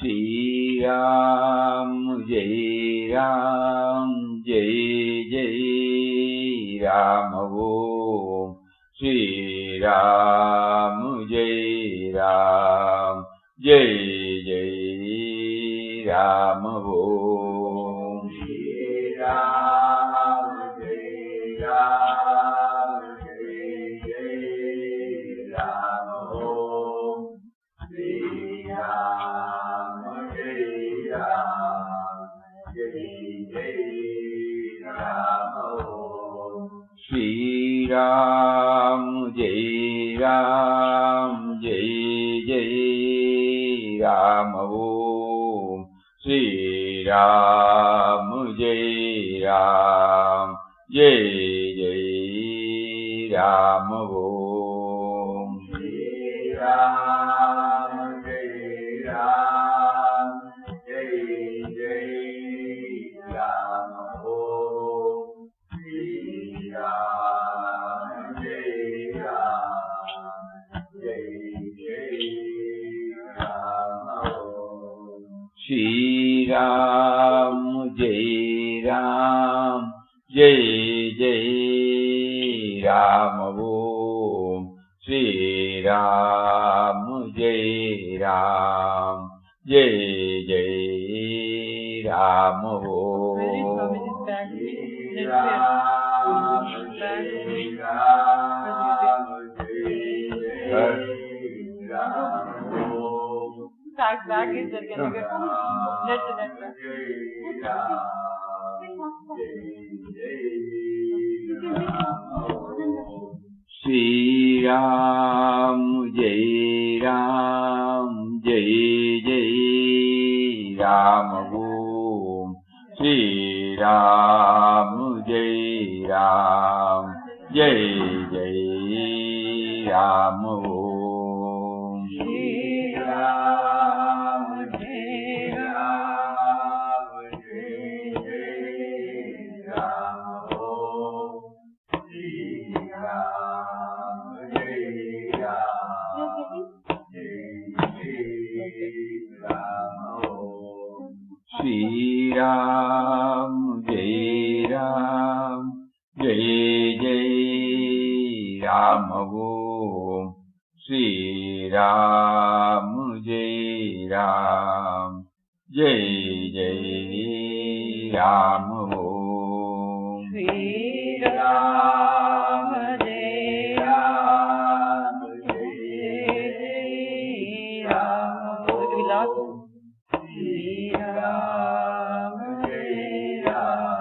Shri Ram Jai Ram Jai Jai Ram Om Shri Ram Jai Ram Jai Jai Ram Om Shri Ram Jai Ram Jai Jai Ram Om Shri Ram Jai Ram Jai Jai Ram Om Shri Ram Jai Ram Jai Jai Ram Om Shri Ram Jai Ram Jai Jai Ram Om Shri Ram Jai Ram Jai Jai Ram Om Shri Ram Jai Ram Jai Jai Ram Om Shri Ram Jai Ram Jai Jai Ram Om Shri Ram Jai Ram Jai Jai Ram Om Shri Ram Jai Ram Jai Jai Ram Om back is there can get Shri Ram Jai Ram Jai Jai Ram Om Shri Ram Jai Ram Jai Jai Ram Om Shri Ram Jai Ram Jai Jai Ram Om Shri Ram Jai Ram Jai Jai Ram Om Shri Ram Jai Ram Jai Jai Ram Om Shri Ram Jai Ram Jai Jai Ram Om Shri Ram Jai Ram Jai Jai Ram Om Shri Ram Jai Ram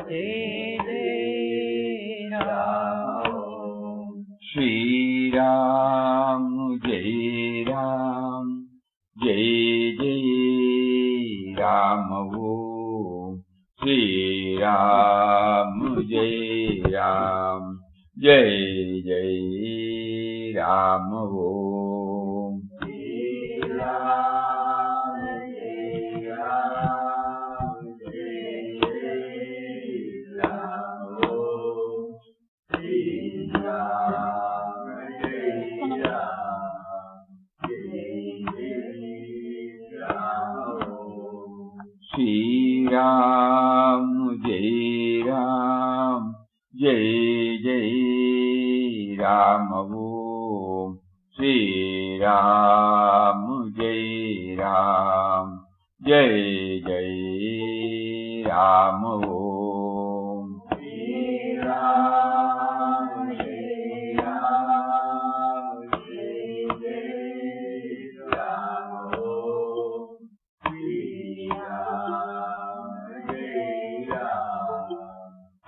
Jai Jai Ram Om Shri Ram Jai Ram Jai Jai Ram Om Shri Ram Jai Ram Jai Jai Ram Om Shri Ram Jai Ram Jai Jai Ram Om Shri Ram Jai Ram Jai Jai Ram Om Shri Ram Jai Ram Jai Jai Ram Om Shri Ram Jai Ram Jai Jai Ram Om Shri Ram Jai Ram Jai Jai Ram Om Shri Ram Jai Ram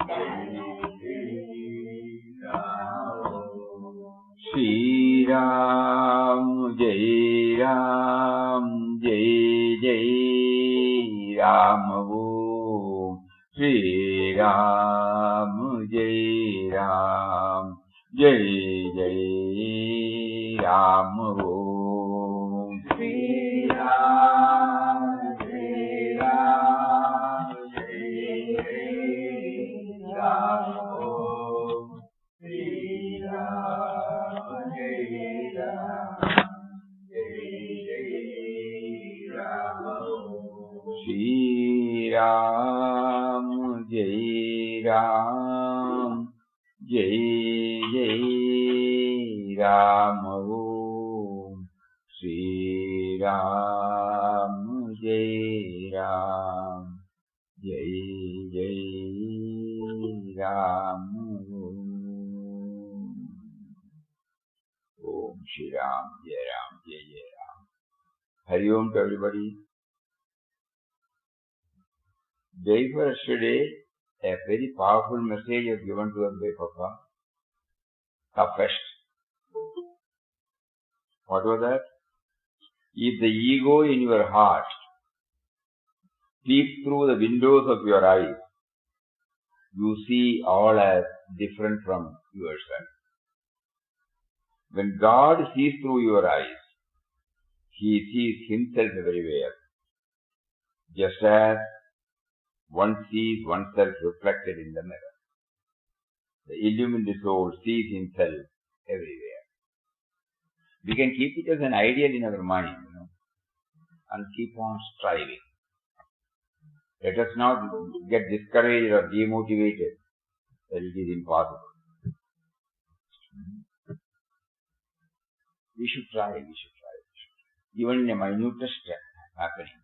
Jai Jai Ram Om Shri Ram Jai Ram Jai Jai Ram Om Shri Ram Jai Ram Jai Jai Ram Om Shri Ram Jai Ram Jai Jai Ram Om Shri Ram Jai Ram Jai Jai Shri Ram, Jai Ram, Jai Jai Ram. Om Shri Ram, Jai Ram, Jai Jai Ram. Om Shri Ram, Jai Ram, Jai Jai Ram. Hari Om to everybody. Day for yesterday, a very powerful message is given to us by Papa. Toughest. What was that? If the ego in your heart peeps through the windows of your eyes, you see all as different from yourself. When God sees through your eyes, He sees Himself everywhere, just as one sees oneself reflected in the mirror. The illumined soul sees himself everywhere. We can keep it as an ideal in our mind, and keep on striving. Let us not get discouraged or demotivated that it is impossible. We should try. Even in a minutest step happening,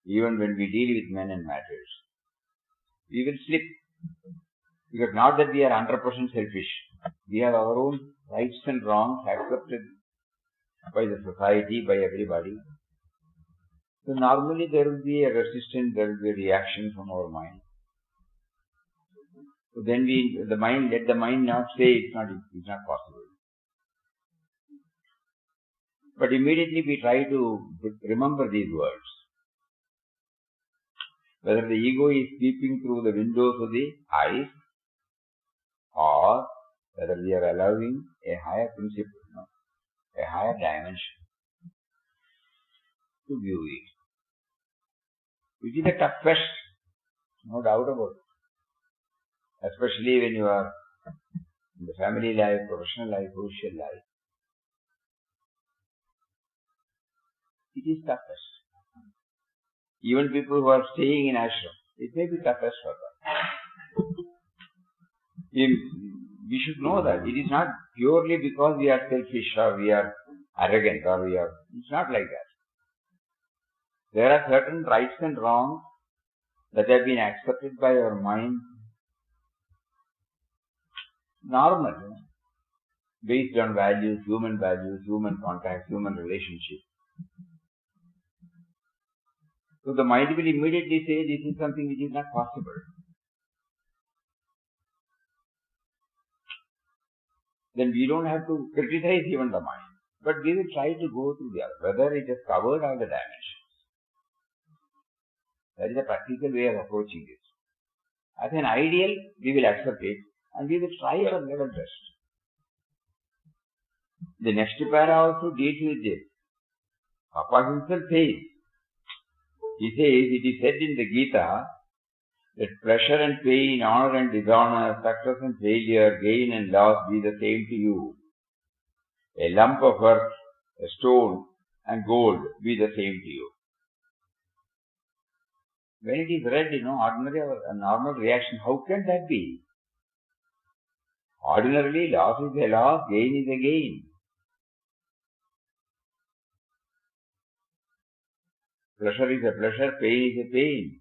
even when we deal with men and matters, we will slip. Because not that we are 100% selfish. We have our own rights and wrongs accepted by the society, by everybody. So normally there will be a resistance, there will be a reaction from our mind. So then let the mind not say it's not possible. But immediately we try to remember these words. Whether the ego is peeping through the windows of the eyes, or whether we are allowing a higher principle, a higher dimension to view it. Which is the toughest, no doubt about it. Especially when you are in the family life, professional life, social life. It is toughest. Even people who are staying in ashram, it may be toughest for them. We should know that it is not purely because we are selfish or we are arrogant it's not like that. There are certain rights and wrongs that have been accepted by our mind, normal, based on values, human contact, human relationship. So the mind will immediately say this is something which is not possible. Then we don't have to criticize even the mind. But we will try to go through the other, whether it has covered all the dimensions. That is a practical way of approaching this. As an ideal, we will accept it and we will try our level best. The next para also deals with this. Papa himself says, he says, it is said in the Gita that pleasure and pain, honor and dishonor, success and failure, gain and loss be the same to you. A lump of earth, a stone and gold be the same to you. When it is read, a normal reaction, how can that be? Ordinarily, loss is a loss, gain is a gain. Pleasure is a pleasure, pain is a pain.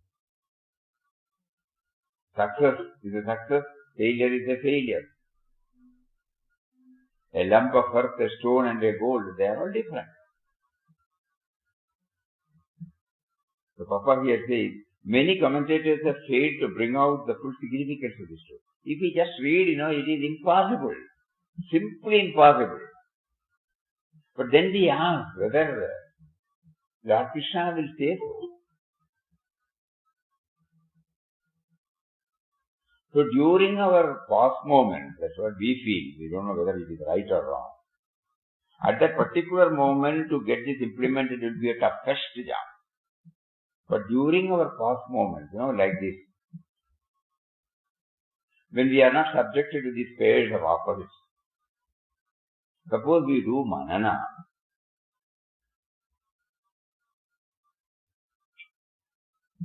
Success is a success, failure is a failure. A lump of earth, a stone and a gold, they are all different. So Papa here says, many commentators have failed to bring out the full significance of this story. If we just read, it is impossible. Simply impossible. But then we ask whether Lord Krishna will say so. So during our pause moment, that's what we feel. We don't know whether it is right or wrong. At that particular moment, to get this implemented will be a toughest job. But during our pause moment, like this, when we are not subjected to these pairs of opposites, suppose we do manana,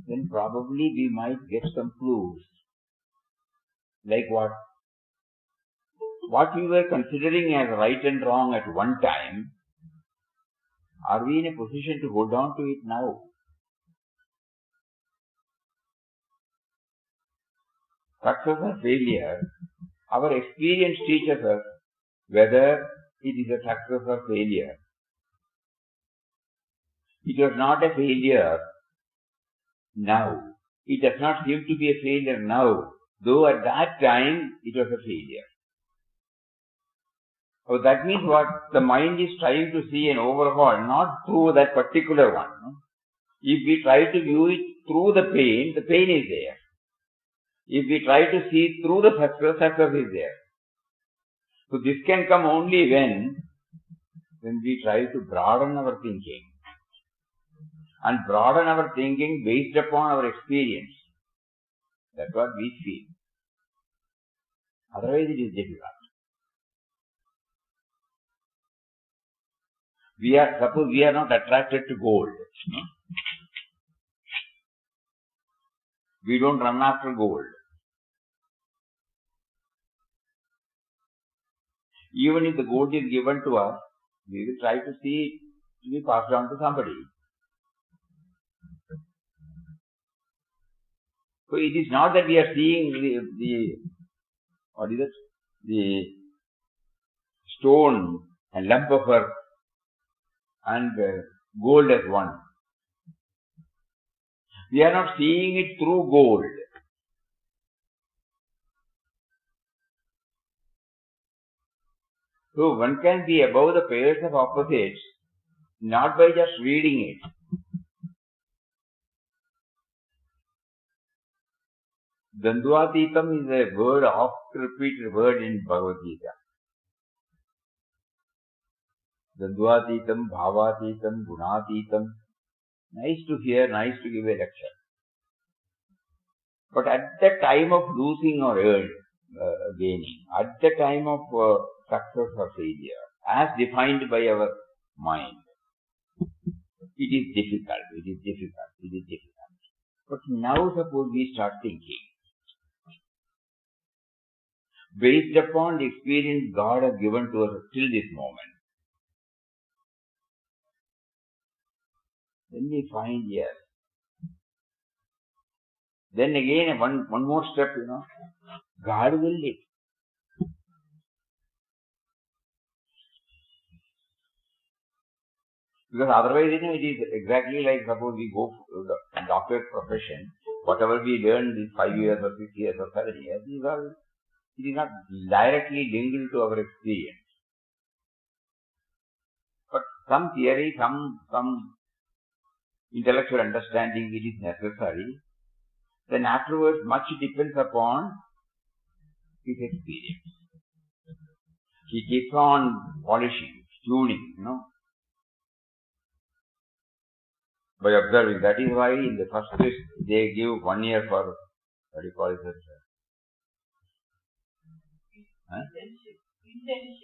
then probably we might get some clues. Like what? What we were considering as right and wrong at one time, are we in a position to hold on to it now? Success or failure, our experience teaches us whether it is a success or failure. It was not a failure now. It does not seem to be a failure now, though at that time it was a failure. So that means what? The mind is trying to see an overhaul, not through that particular one. No? If we try to view it through the pain is there. If we try to see through the success is there. So this can come only when we try to broaden our thinking. And broaden our thinking based upon our experience. That's what we feel. Otherwise it is difficult. Suppose we are not attracted to gold. No? We don't run after gold. Even if the gold is given to us, we will try to see it to be passed on to somebody. So it is not that we are seeing the stone and lump of earth and gold as one. We are not seeing it through gold. So one can be above the pairs of opposites not by just reading it. Dandvatitam is a word, oft repeated word in Bhagavad Gita. Dandvatitam, bhavatitam, gunatitam. Nice to hear, nice to give a lecture. But at the time of losing or gaining, at the time of success or failure, as defined by our mind, it is difficult. But now suppose we start thinking, based upon the experience God has given to us till this moment, then we find, yes. Then again, one more step, God will live. Because otherwise, it is exactly like suppose we go for the doctor's profession, whatever we learn these 5 years or 6 years or 7 years, it is not directly linked to our experience. But some theory, some intellectual understanding, it is necessary. Then afterwards, much depends upon his experience. He keeps on polishing, tuning, by observing. That is why in the first place they give 1 year for, what do you call it?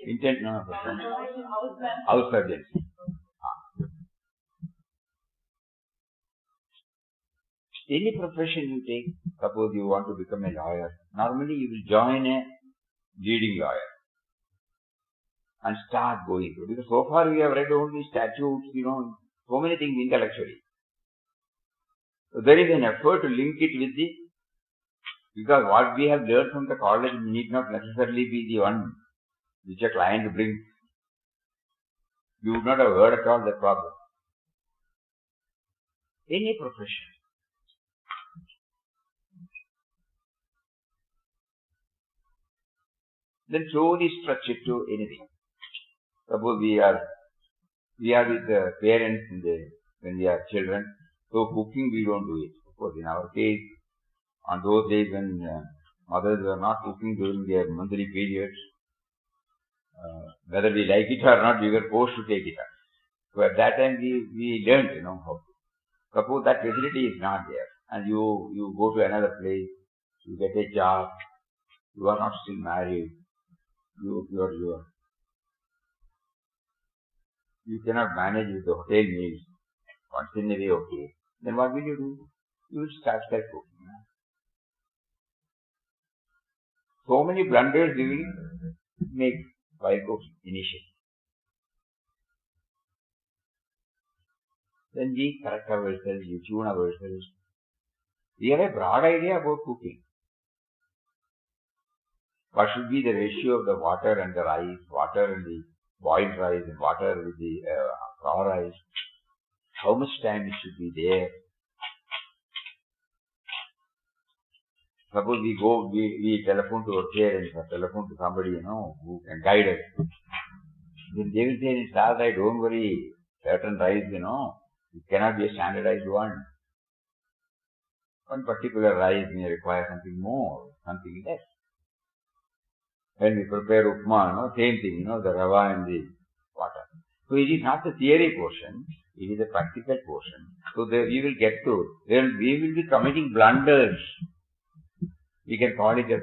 Internship. House surgeons. Any profession you take, suppose you want to become a lawyer, normally you will join a leading lawyer and start going through. Because so far we have read only statutes, so many things intellectually. So there is an effort to link it with because what we have learned from the college need not necessarily be the one which a client brings. You would not have heard at all the problem. Any profession. Then slowly stretch it to anything. Suppose we are with the parents when we are children, so cooking we don't do it. Of course, in our case, on those days when mothers were not cooking during their monthly periods, whether we like it or not, we were forced to take it up. So at that time we learned, how to. Suppose that facility is not there, and you go to another place, you get a job, you are not still married, you cannot manage with the hotel meals once in a way, okay. Then what will you do? you will start self-cooking. So many blunders we will make while cooking initially. Then we correct ourselves, we tune ourselves. We have a broad idea about cooking. What should be the ratio of the water and the rice, water and the boiled rice, and water with the raw rice? How much time it should be there? Suppose we telephone to our parents or telephone to somebody, who can guide us. Then they will say, it's all right, don't worry, certain rice, it cannot be a standardized one. One particular rice may require something more, something less. When we prepare upma, same thing, the rava and the water. So it is not the theory portion, it is the practical portion. So there we will get to, then we will be committing blunders. We can call it a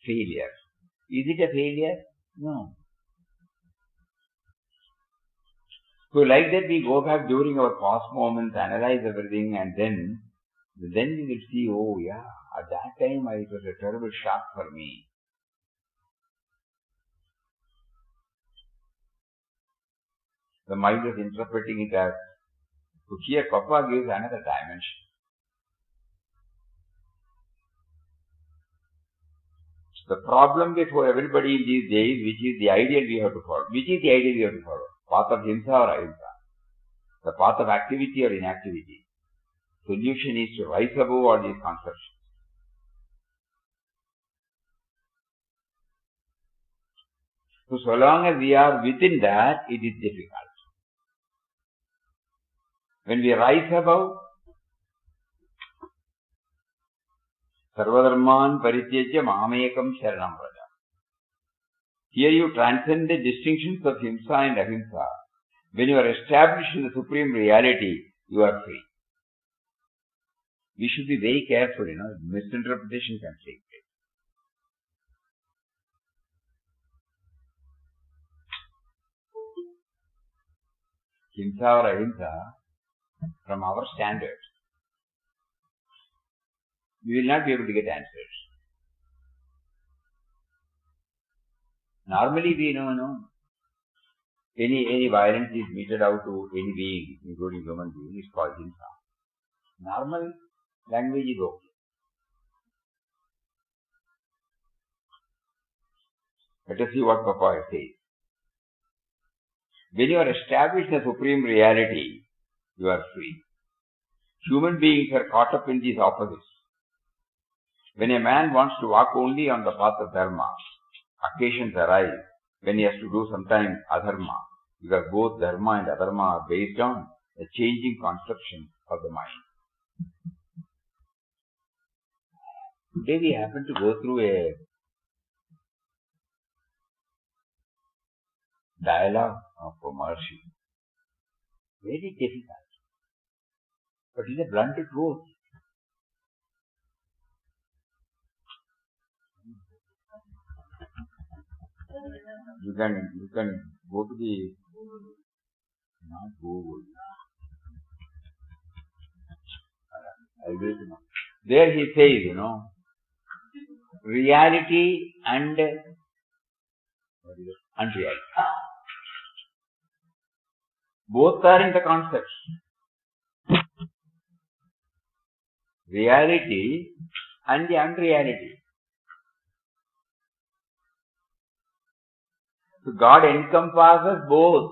failure. Is it a failure? No. So like that we go back during our past moments, analyze everything, and then we will see, oh yeah, at that time it was a terrible shock for me. The mind is interpreting it as, so here Papa gives another dimension. The problem with everybody in these days, which is the ideal we have to follow? Which is the ideal we have to follow? Path of himsa or ahimsa? The path of activity or inactivity? Solution is to rise above all these concepts. So long as we are within that, it is difficult. When we rise above, Sarvadharman Parityajya Mamekam Sharanam Vraja. Here you transcend the distinctions of himsa and ahimsa. When you are established in the supreme reality, you are free. We should be very careful, misinterpretation can take place. Himsa or ahimsa, from our standards, we will not be able to get answers. Normally we know, any violence is meted out to any being, including human being, is called himsa. Normal language is okay. Let us see what Papa says. When you are established in the supreme reality, you are free. Human beings are caught up in these opposites. When a man wants to walk only on the path of dharma, occasions arise when he has to do sometimes adharma, because both dharma and adharma are based on a changing conception of the mind. Today we happen to go through a dialogue of Maharishi. Very difficult. But it is a blunt truth. You can go to the, not Google. I'll do it now. There he says, reality and unreality. Both are in the concepts. Reality and the unreality. So God encompasses both.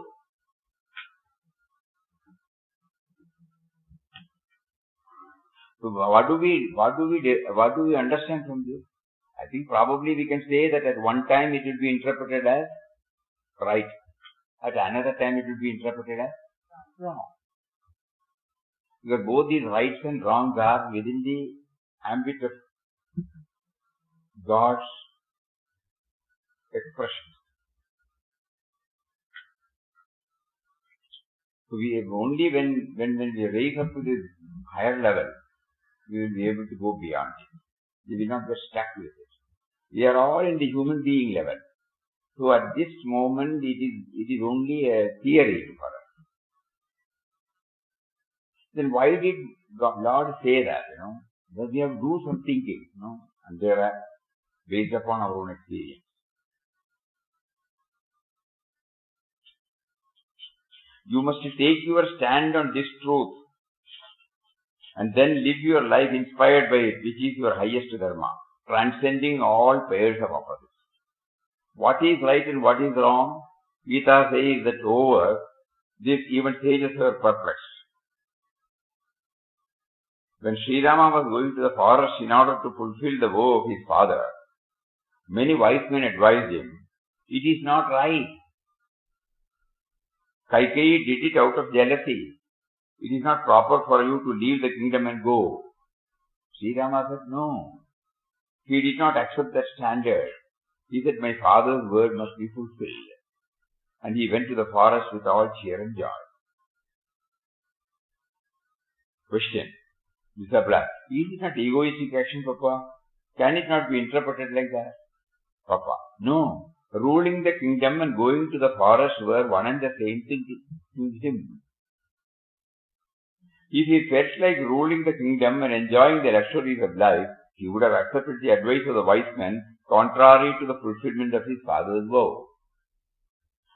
So what do we understand from this? I think probably we can say that at one time it will be interpreted as right. At another time it will be interpreted as wrong. Because both these rights and wrongs are within the ambit of God's expression. So we only when we raise up to this higher level, we will be able to go beyond it. We will not get stuck with it. We are all in the human being level. So at this moment, it is only a theory for us. then why did Lord say that, Because we have to do some thinking, and they are based upon our own experience. You must take your stand on this truth and then live your life inspired by it, which is your highest dharma, transcending all pairs of opposites. What is right and what is wrong? Gita says that over this even sages were perplexed. When Sri Rama was going to the forest in order to fulfill the vow of his father, many wise men advised him, it is not right. Kaikeyi did it out of jealousy. It is not proper for you to leave the kingdom and go. Sri Rama said, no. He did not accept that standard. He said, my father's word must be fulfilled. And he went to the forest with all cheer and joy. Question. Disabla, is it not egoistic action, Papa? Can it not be interpreted like that? Papa, no. Ruling the kingdom and going to the forest were one and the same thing to him. If he felt like ruling the kingdom and enjoying the luxuries of life, he would have accepted the advice of the wise men, contrary to the fulfillment of his father's vow.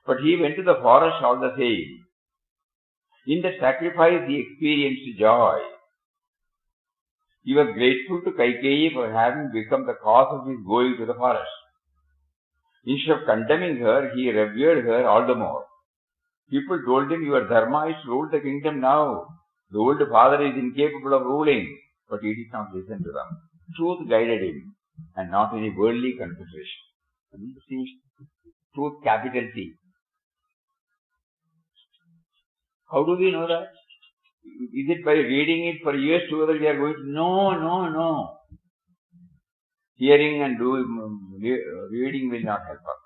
But he went to the forest all the same. In the sacrifice he experienced joy. He was grateful to Kaikeyi for having become the cause of his going to the forest. Instead of condemning her, he revered her all the more. People told him, your dharma is to rule the kingdom now. The old father is incapable of ruling, but he did not listen to them. Truth guided him, and not any worldly consideration. Truth, capital T. How do we know that? Is it by reading it for years together we are going to? No. Hearing and reading will not help us.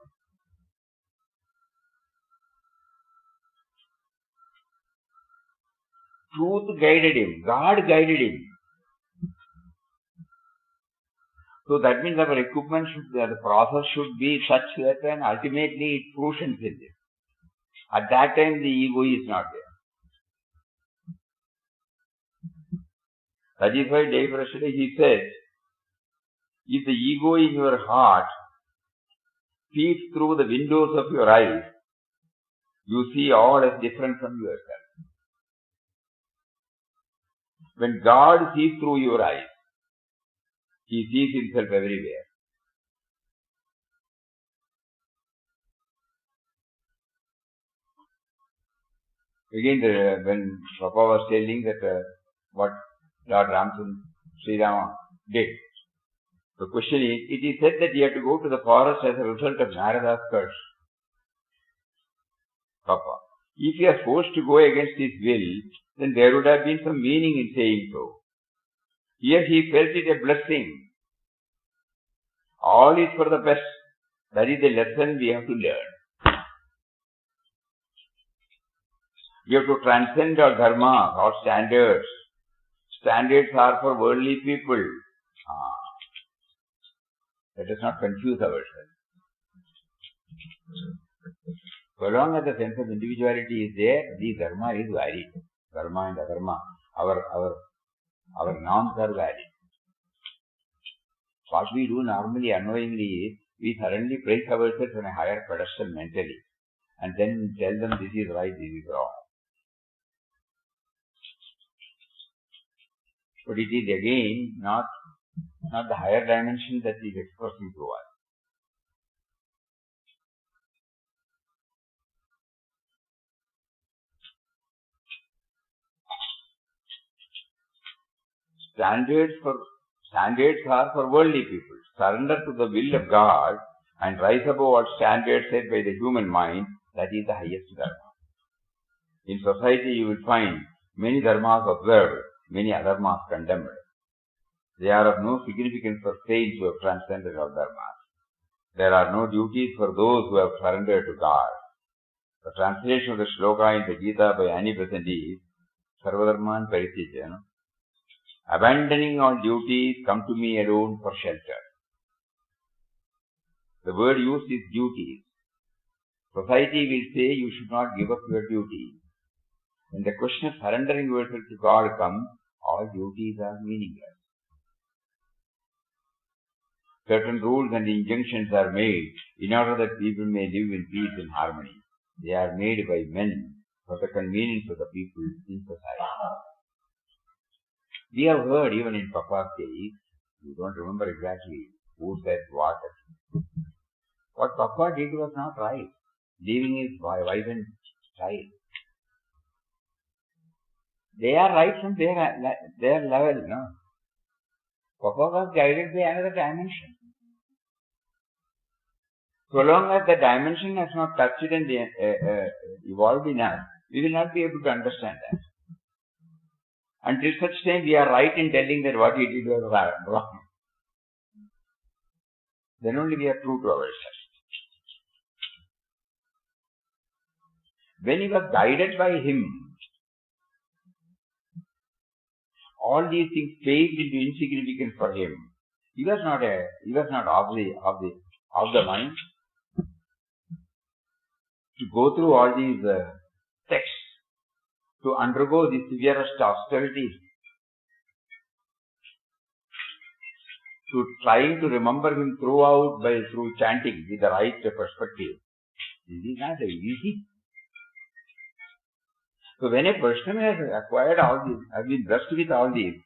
Truth guided him. God guided him. So that means our equipment the process should be such that and ultimately it fruitions in this. At that time the ego is not there. That is why Devarashada he said, if the ego in your heart peeps through the windows of your eyes, you see all as different from yourself. When God sees through your eyes, he sees himself everywhere. Again, when Papa was telling that what Lord Ramchandra, Sri Rama did, the question is, it is said that he had to go to the forest as a result of Narada's curse. Papa, if he was forced to go against his will, then there would have been some meaning in saying so. Here he felt it a blessing. All is for the best. That is the lesson we have to learn. We have to transcend our dharma, our standards. Standards are for worldly people. Let us not confuse ourselves. So long as the sense of individuality is there, the dharma is varied. Dharma and adharma. Our norms are varied. What we do normally, unknowingly, is we suddenly place ourselves on a higher pedestal mentally and then tell them this is right, this is wrong. But it is again not the higher dimension that is expressing to us. Standards are for worldly people. Surrender to the will of God and rise above all standards set by the human mind, that is the highest dharma. In society you will find many dharmas observed, many adharmas condemned. They are of no significance for saints who have transcended all dharmas. There are no duties for those who have surrendered to God. The translation of the shloka in the Gita by Annie Besant is Sarvadharman Parityaja. Abandoning all duties, come to me alone for shelter. The word used is duties. Society will say you should not give up your duty. When the question of surrendering yourself to God comes, all duties are meaningless. Certain rules and injunctions are made in order that people may live in peace and harmony. They are made by men for the convenience of the people in society. We have heard even in Papa's case, you don't remember exactly who said what. What Papa did was not right, leaving his wife and child. They are right from their level, no? Papa was guided by another dimension. So long as the dimension has not touched and evolved in us, we will not be able to understand that. Until such time we are right in telling that what he did was wrong. Then only we are true to ourselves. When he was guided by him, all these things faded into insignificance for him. He was not of the mind to go through all these texts, to undergo the severest austerities, to trying to remember him through chanting with the right perspective. This is not easy. So when a person has acquired all this, has been blessed with all these,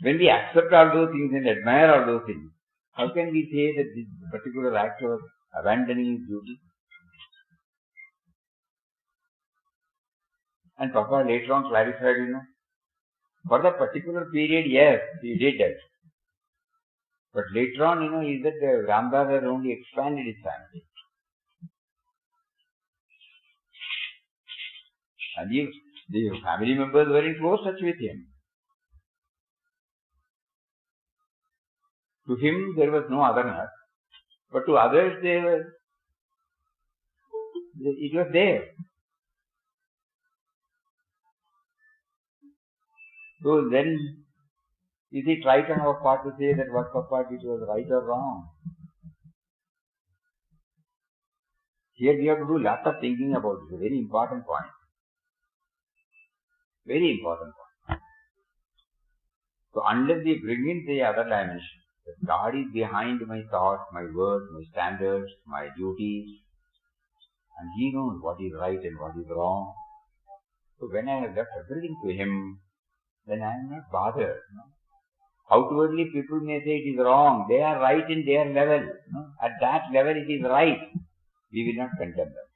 when we accept all those things and admire all those things, how can we say that this particular act was abandoning his duty? And Papa later on clarified, for the particular period, yes, he did that. But later on, is that Ramdas has only expanded his family. And the family members were in close touch with him. To him, there was no otherness, but to others, it was there. So then, is it right on our part to say that what Papa did was right or wrong? Here we have to do lots of thinking about it. It's a very important point. Very important point. So unless we bring in the other dimension, that God is behind my thoughts, my words, my standards, my duties, and He knows what is right and what is wrong. So when I have left everything to Him, then I am not bothered. Outwardly people may say it is wrong. They are right in their level. At that level it is right. We will not condemn them.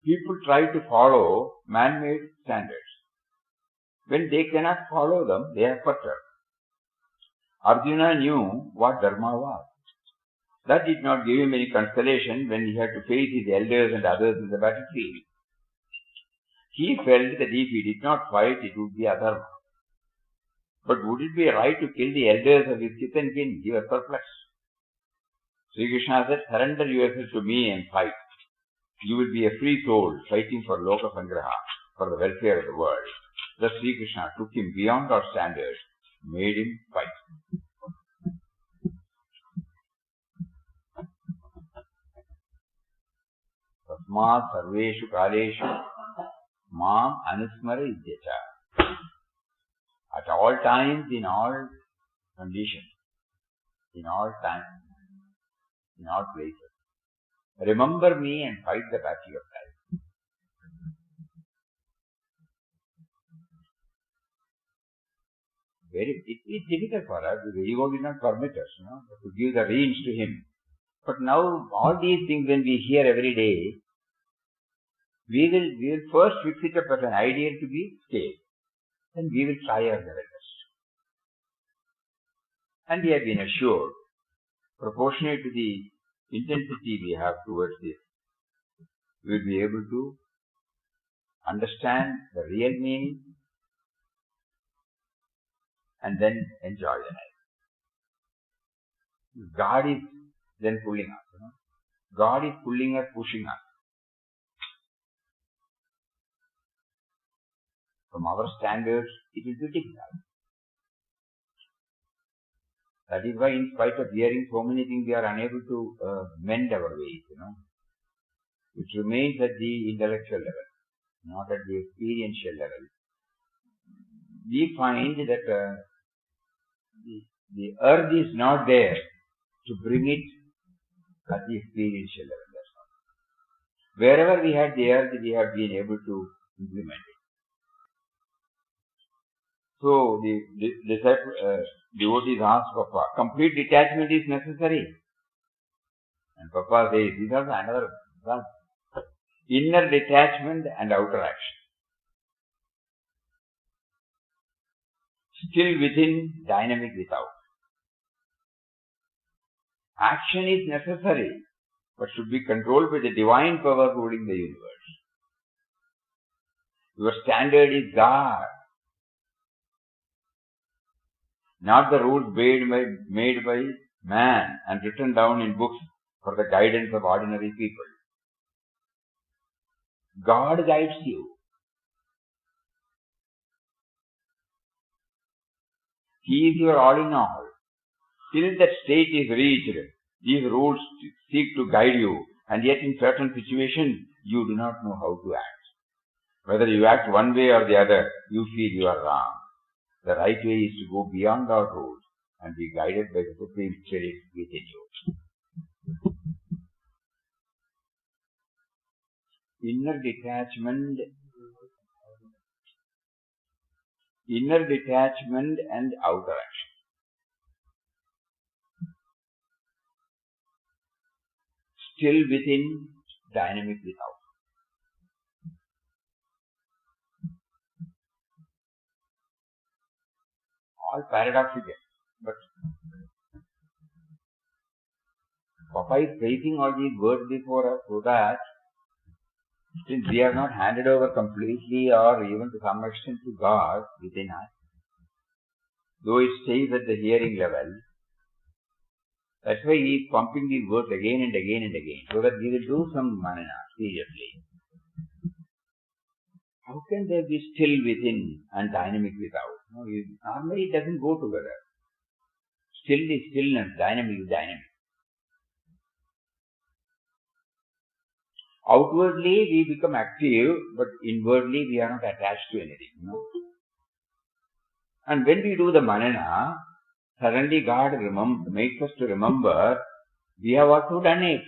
People try to follow man-made standards. When they cannot follow them, they are perturbed. Arjuna knew what Dharma was. That did not give him any consolation when he had to face his elders and others in the battlefield. He felt that if he did not fight, it would be adharma. But would it be right to kill the elders of his kith and kin? He was perplexed. Sri Krishna said, surrender yourself to me and fight. You will be a free soul fighting for Loka Sangraha, for the welfare of the world. Thus Sri Krishna took him beyond our standards, made him fight. Tasmat sarveshu kaleshu mam anusmara idyacha. At all times, in all conditions, in all times, in all places, remember me and fight the battle of life. It is difficult for us. The ego will not permit us, to give the reins to him. But now, all these things when we hear every day, we will first fix it up as an ideal to be stayed. Then we will try our very best. And we have been assured, proportionate to the intensity we have towards this, we will be able to understand the real meaning and then enjoy the life. God is then pulling us. God is pulling us, pushing us. From our standards, it will be difficult. That is why, in spite of hearing so many things, we are unable to mend our ways, It remains at the intellectual level, not at the experiential level. We find that the urge is not there to bring it at the experiential level. That's all. Wherever we had the urge, we have been able to implement it. So the devotees ask Papa, complete detachment is necessary. And Papa says, these are another one. Inner detachment and outer action. Still within, dynamic without. Action is necessary, but should be controlled by the divine power ruling the universe. Your standard is God, not the rules made by man and written down in books for the guidance of ordinary people. God guides you. He is your all in all. Till that state is reached, these rules seek to guide you, and yet in certain situations, you do not know how to act. Whether you act one way or the other, you feel you are wrong. The right way is to go beyond our rules and be guided by the Supreme Spirit within you. Inner detachment and outer action. Still within, dynamic without. All paradoxical, but Papa is placing all these words before us so that since we are not handed over completely or even to some extent to God within us, though it stays at the hearing level, that's why he is pumping these words again and again and again, so that we will do some manana seriously. How can there be still within and dynamic without? No, normally it doesn't go together. Still is stillness, dynamic is dynamic. Outwardly we become active, but inwardly we are not attached to anything. And when we do the manana, suddenly God makes us to remember we have also done it.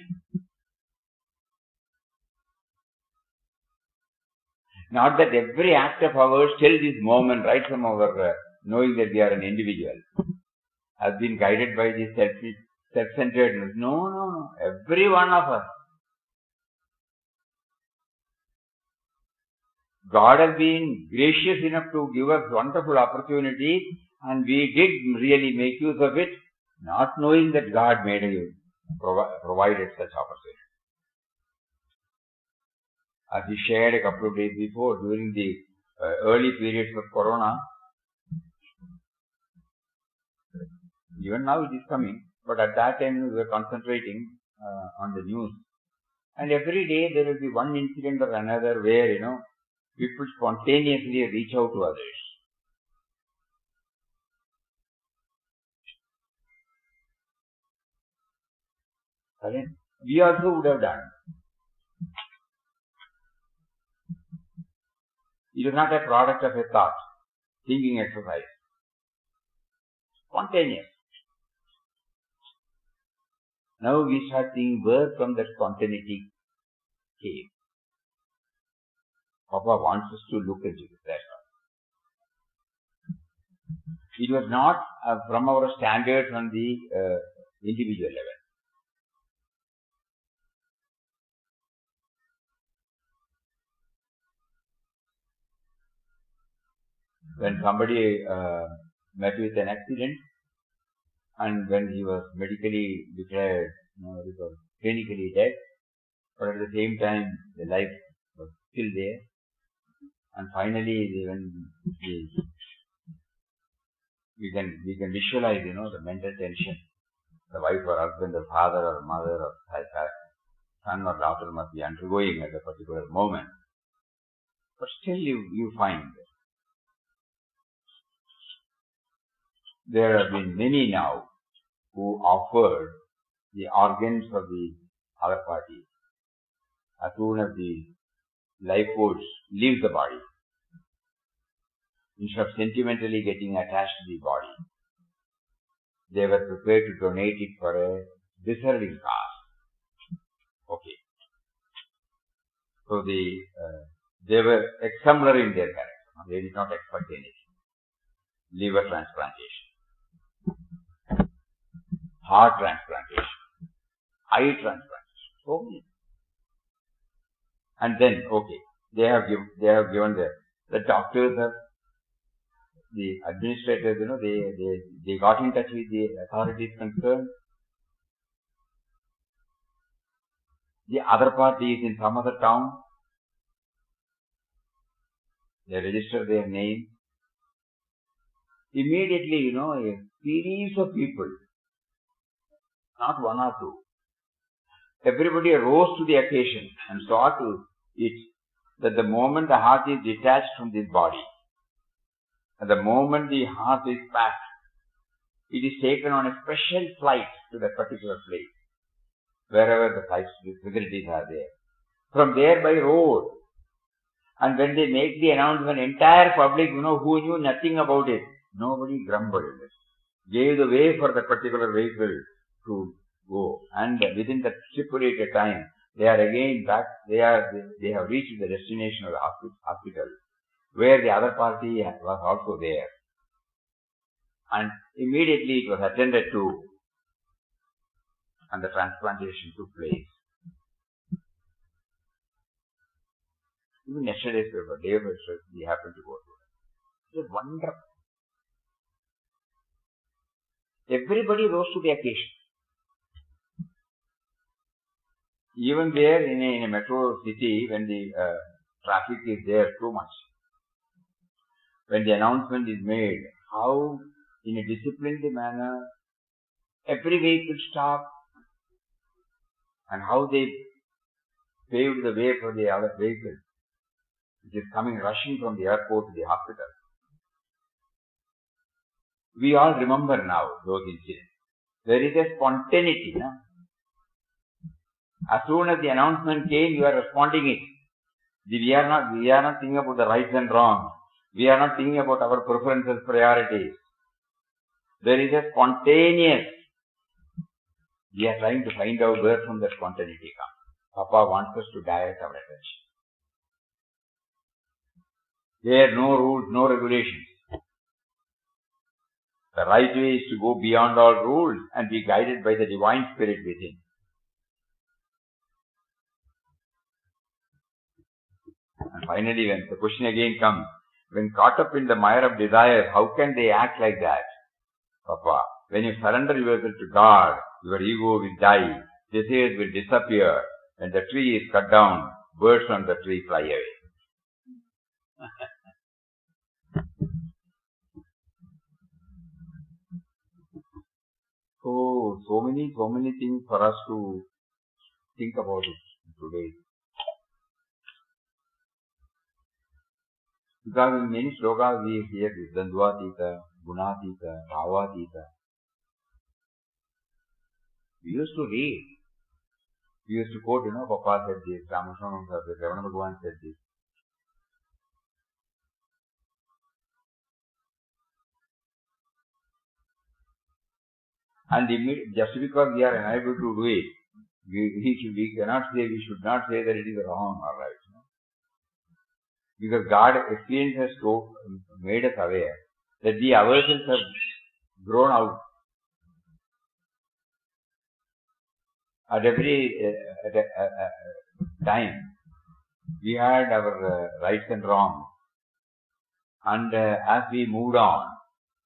Not that every act of ours till this moment, right from our knowing that we are an individual, has been guided by this self-centeredness. No. Every one of us. God has been gracious enough to give us wonderful opportunities, and we did really make use of it, not knowing that God provided such opportunities. As we shared a couple of days before, during the early periods of Corona, even now it is coming, but at that time we were concentrating on the news. And every day there will be one incident or another where, people spontaneously reach out to others. We also would have done. It is not a product of a thought, thinking exercise. Spontaneous. Now we start seeing where from that spontaneity came. Papa wants us to look at it that way. It was not from our standards on the individual level. When somebody met with an accident, and when he was medically declared, clinically dead, but at the same time the life was still there, and finally when we can visualize, the mental tension the wife or husband or father or mother or son or daughter must be undergoing at a particular moment. But still you find there have been many now who offered the organs of the other party as soon as the life force leaves the body. Instead of sentimentally getting attached to the body, they were prepared to donate it for a deserving cause. Okay. So they were exemplary in their character. They did not expect anything. Liver transplantation, heart transplantation, eye transplantation, so many. And then, okay, they have given the doctors have, the administrators, they got in touch with the authorities concerned. The other party is in some other town. They register their name. Immediately, a series of people, not one or two, everybody rose to the occasion and saw to it that the moment the heart is detached from this body, and the moment the heart is packed, it is taken on a special flight to that particular place, wherever the facilities are there. From there by road. And when they make the announcement, entire public, who knew nothing about it, nobody grumbled. Gave the way for that particular vehicle to go. And within that stipulated time, they are again back, they have reached the destination of the hospital, where the other party was also there. And immediately it was attended to, and the transplantation took place. Even yesterday's paper, day of yesterday, we happened to go through it. It was wonderful. Everybody rose to the occasion. Even there in a metro city, when the traffic is there too much, when the announcement is made, how in a disciplined manner every vehicle stopped, and how they paved the way for the other vehicle, which is coming rushing from the airport to the hospital. We all remember now those incidents. There is a spontaneity. No? As soon as the announcement came, you are responding it. We are not thinking about the rights and wrongs. We are not thinking about our preferences, priorities. There is a spontaneous. We are trying to find out where from that spontaneity comes. Papa wants us to direct our attention. There are no rules, no regulations. The right way is to go beyond all rules and be guided by the divine spirit within. And finally, when the question again comes, when caught up in the mire of desire, how can they act like that? Papa, when you surrender yourself to God, your ego will die, desires will disappear, and the tree is cut down, birds from the tree fly away. So many things for us to think about it today. Because in many slokas we hear this Dandvatita, Gunatita, Bhavatita. We used to read. We used to quote, Papa said this, Ramaswamy said this, Ravana Bhagavan said this. And just because we are unable to do it, we cannot say, we should not say that it is wrong or right. Because God experience has made us aware that we ourselves have grown out. At every time, we had our rights and wrongs. And as we moved on,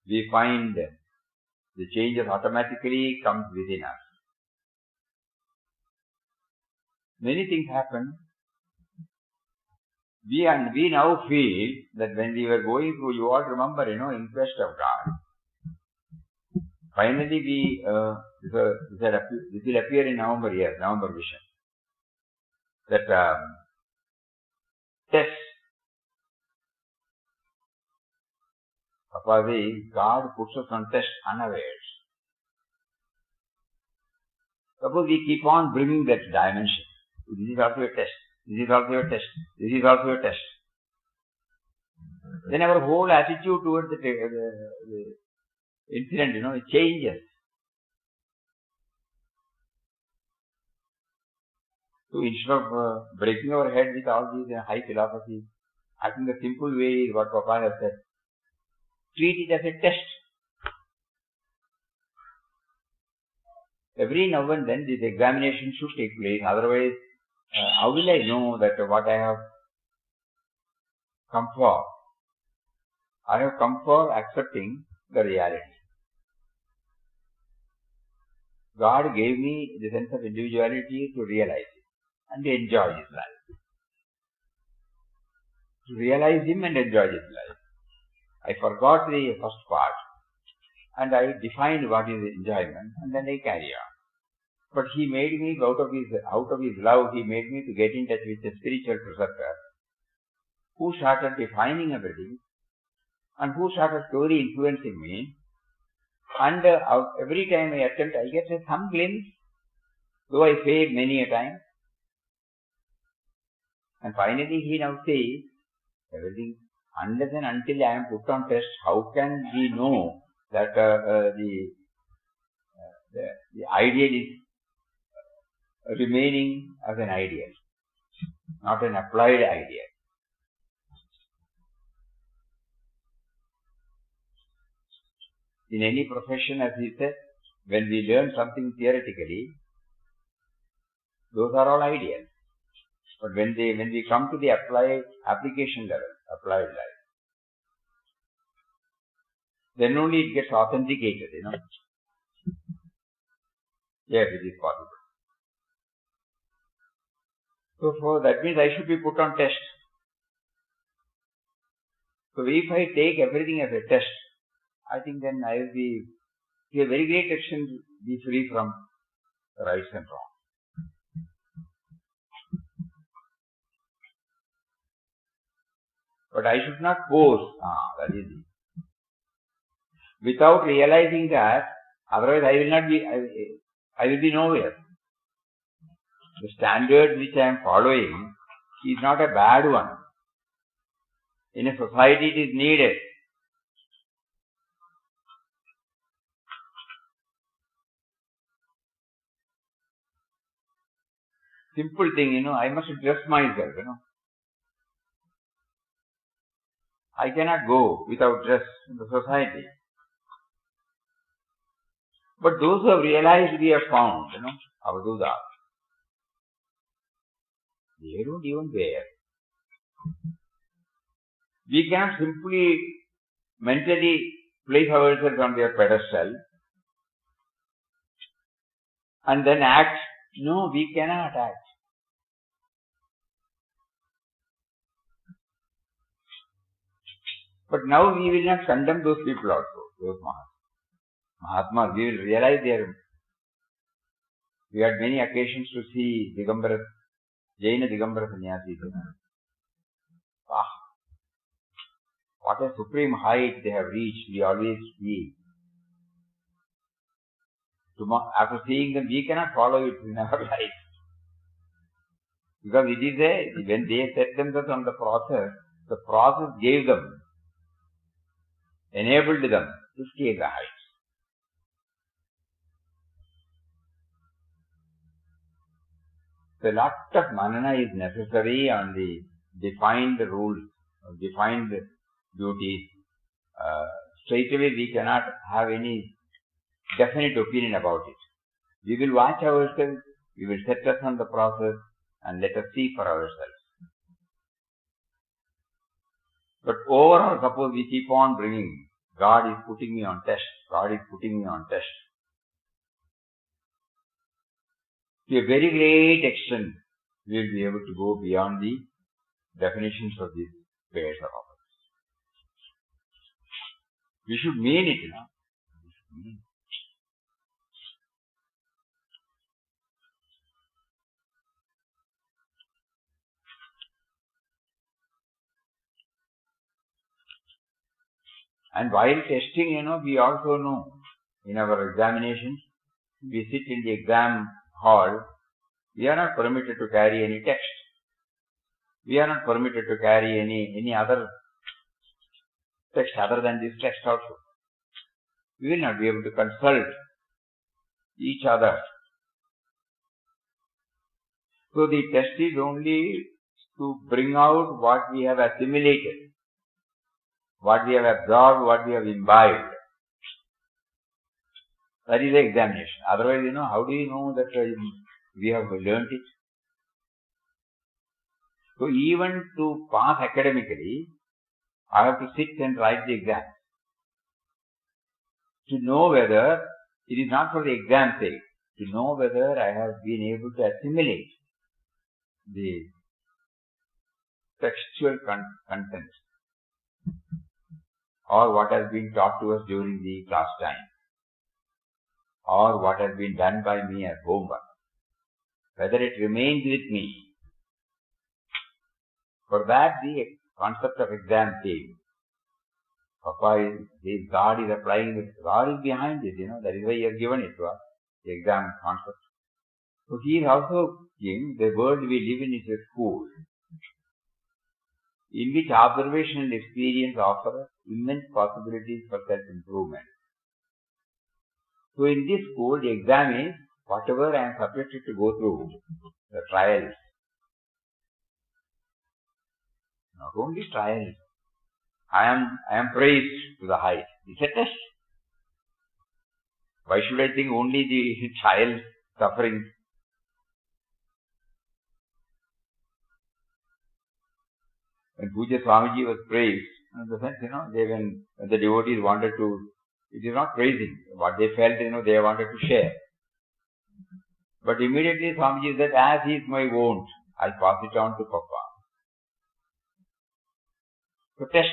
we find the changes automatically comes within us. Many things happen. We now feel that when we were going through, you all remember, in quest of God. Finally, this will appear in November vision. That test. Papa, God puts us on test unawares. Suppose we keep on bringing that dimension. This is also a test. This is also a test. This is also a test. Then our whole attitude towards the incident, it changes. So instead of breaking our head with all these high philosophies, I think the simple way is what Papa has said. Treat it as a test. Every now and then this examination should take place. Otherwise, how will I know that what I have come for? I have come for accepting the reality. God gave me the sense of individuality to realize it and enjoy His life. To realize Him and enjoy His life. I forgot the first part and I defined what is enjoyment and then I carry on. But He made me, out of His love, He made me to get in touch with a spiritual preceptor who started defining everything and who started slowly influencing me. And every time I attempt, I get some glimpse, though I failed many a time. And finally He now says, everything, unless and until I am put on test, how can we know that the ideal is remaining as an ideal, not an applied ideal. In any profession, as he said, when we learn something theoretically, those are all ideals. But when we come to the application level, applied life, then only it gets authenticated, Yes, it is possible. So that means I should be put on test. So if I take everything as a test, I think then I will be, to a very great extent, be free from right and wrong. But I should not pose. That is it. Without realizing that, otherwise I will be nowhere. The standard which I am following is not a bad one. In a society it is needed. Simple thing, I must dress myself, I cannot go without dress in the society. But those who have realized, we have found, Avadhuta, they don't even wear. We cannot simply mentally place ourselves on their pedestal and then act. No, we cannot act. But now we will not condemn those people also, those Mahatmas. We will realize we had many occasions to see Jaina Digambara Sannyasis. What a supreme height they have reached, we always see. After seeing them, we cannot follow it in our life. Because it is when they set themselves on the process gave them, enabled them to scale the heights. So a lot of manana is necessary on the defined rules, defined duties. Straight away we cannot have any definite opinion about it. We will watch ourselves, we will set us on the process and let us see for ourselves. But overall, suppose we keep on bringing, God is putting me on test, God is putting me on test. To a very great extent, we will be able to go beyond the definitions of these pairs of opposites. We should mean it, We should mean it. And while testing, we also know in our examinations, we sit in the exam hall, we are not permitted to carry any text. We are not permitted to carry any other text other than this text also. We will not be able to consult each other. So the test is only to bring out what we have assimilated, what we have absorbed, what we have imbibed. That is the examination. Otherwise, how do you know that we have learnt it? So even to pass academically, I have to sit and write the exam. To know whether, it is not for the exam sake, to know whether I have been able to assimilate the textual content or what has been taught to us during the class time or what has been done by me as homework, whether it remains with me. For that the concept of exam came. Papa is God is applying it. God is behind it, that is why he has given it to us, the exam concept. So he is also saying the world we live in is a school in which observation and experience offer immense possibilities for self-improvement. So in this school, the exam is whatever I am subjected to go through, the trials. Not only trials. I am praised to the height. It's a test. Why should I think only the child suffering? When Pujya Swamiji was praised, in the sense, when the devotees wanted to, it is not praising. What they felt, they wanted to share. But immediately Swamiji said, as he is my wound, I pass it on to Papa. So test,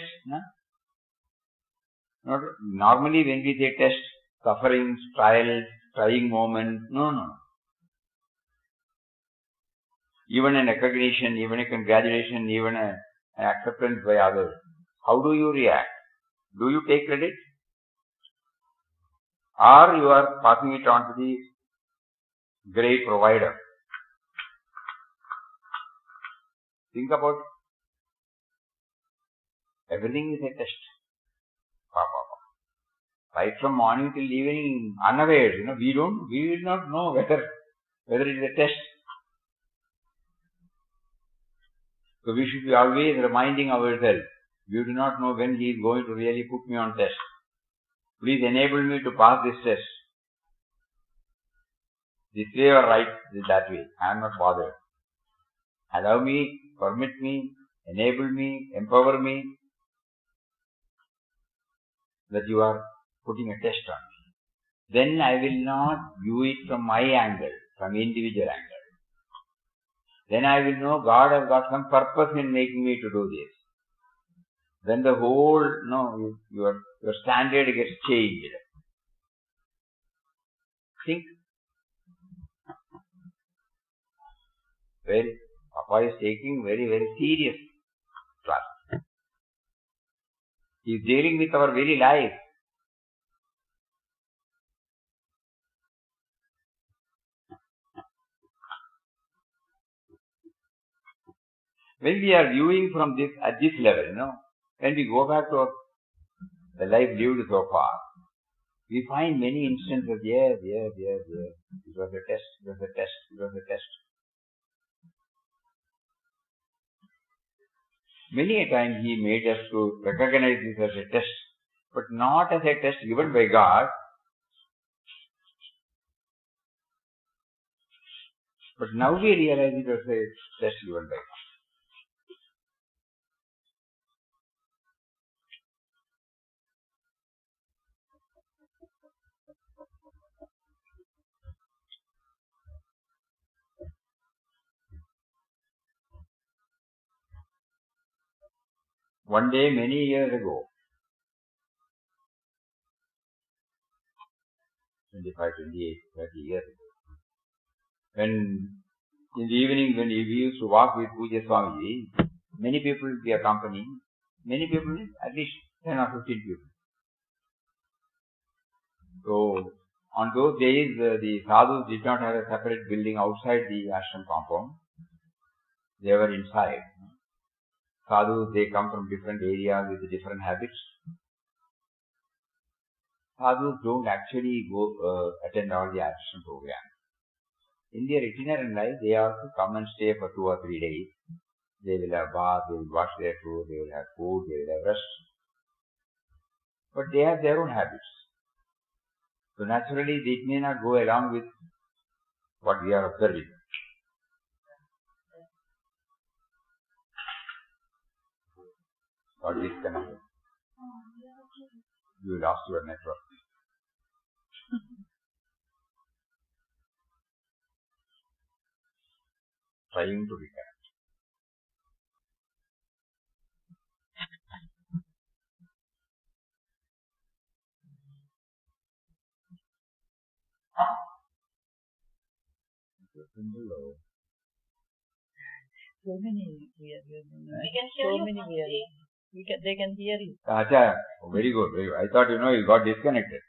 Not normally when we say test, sufferings, trials, trying moments, no. Even an recognition, even a congratulation, even an acceptance by others. How do you react? Do you take credit? Or you are passing it on to the great provider? Think about it. Everything is a test. Right from morning till evening, unawares, we will not know whether it is a test. So we should be always reminding ourselves, we do not know when he is going to really put me on test. Please enable me to pass this test. This way or right, that way. I am not bothered. Allow me, permit me, enable me, empower me, that you are putting a test on me. Then I will not view it from my angle, from individual angle. Then I will know God has got some purpose in making me to do this. Then the whole, your standard gets changed. Think. Papa is taking very, very serious class. He is dealing with our very life. When we are viewing from this, at this level, when we go back to the life lived so far, we find many instances, yes. It was a test. Many a time he made us to recognize this as a test, but not as a test given by God, but now we realize it as a test given by God. One day, many years ago, 25, 28, 30 years ago, when in the evening when we used to walk with Pujya Swamiji, many people would be accompanying, at least 10 or 15 people. So, On those days, the sadhus did not have a separate building outside the ashram compound. They were inside. Sadhus, they come from different areas with different habits. Sadhus don't actually go attend all the ashram programs. In their itinerant life, they also come and stay for 2 or 3 days. They will have bath, they will wash their clothes, they will have food, they will have rest. But they have their own habits. So naturally, they may not go along with what we are observing. Or disconnected. You lost your network. Trying to reconnect. So many weird. We can hear So you many from weird. the- They can hear you. Acha, very good, very good. I thought, you got disconnected.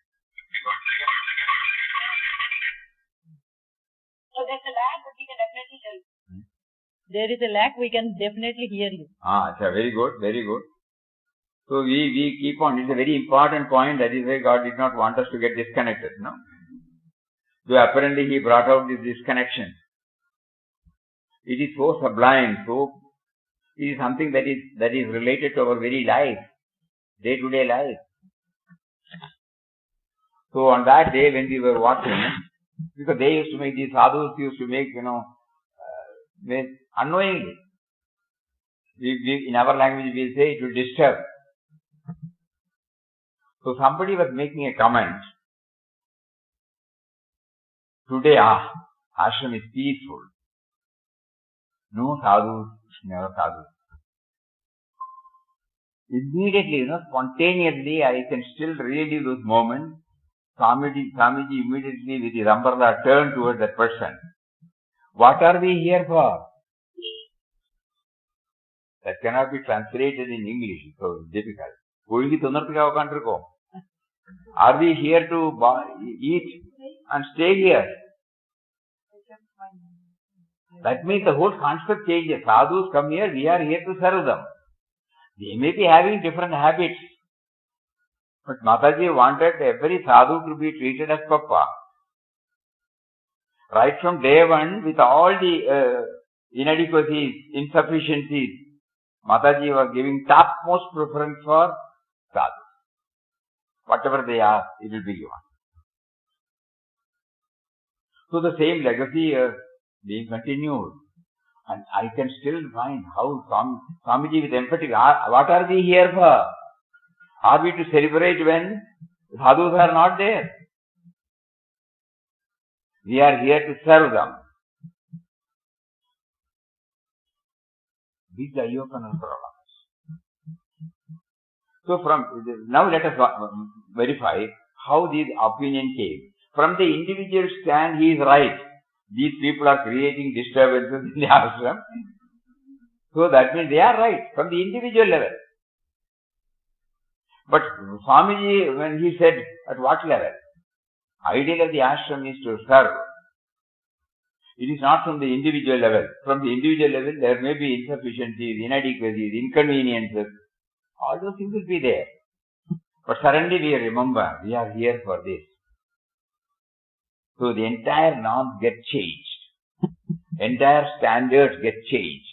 So there's a lag, but we can definitely hear you. There is a lag. We can definitely hear you. Acha, very good, very good. So we keep on. It's a very important point. That is why God did not want us to get disconnected, no? So apparently He brought out this disconnection. It is so sublime, it is something that is related to our very life, day-to-day life. So on that day when we were watching, because they used to make, these sadhus used to make, unknowingly. In our language we say it will disturb. So somebody was making a comment. Today, ashram is peaceful. No sadhus, never sadhus. Immediately, spontaneously, I can still relive those moments. Swamiji immediately with his umbrella turned towards that person. What are we here for? That cannot be translated in English, so difficult. Are we here to eat and stay here? That means the whole concept changes. Sadhus come here, we are here to serve them. They may be having different habits. But Mataji wanted every sadhu to be treated as Papa. Right from day one, with all the inadequacies, insufficiencies, Mataji was giving topmost preference for sadhus. Whatever they ask, it will be given. So the same legacy being continued. And I can still find how Swamiji with empathy, what are we here for? Are we to celebrate when sadhus are not there? We are here to serve them. Big eye-opener for all of us. So now let us verify how this opinion came. From the individual stand, he is right. These people are creating disturbances in the ashram. So that means they are right from the individual level. But Swamiji, when he said, at what level? Ideal of the ashram is to serve. It is not from the individual level. From the individual level, there may be insufficiencies, inadequacies, inconveniences. All those things will be there. But suddenly we remember, we are here for this. So the entire norms get changed. Entire standards get changed.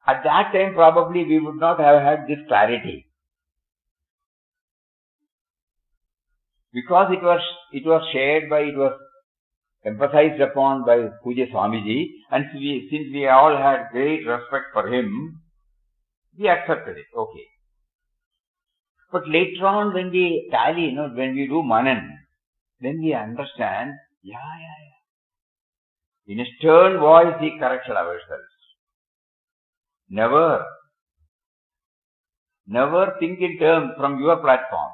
At that time, probably we would not have had this clarity. Because it was shared by, it was emphasized upon by Pujya Swamiji, and since we all had great respect for him, we accepted it. Okay. But later on, when we tally, when we do Manan, then we understand, in a stern voice, he corrected ourselves. Never think in terms from your platform.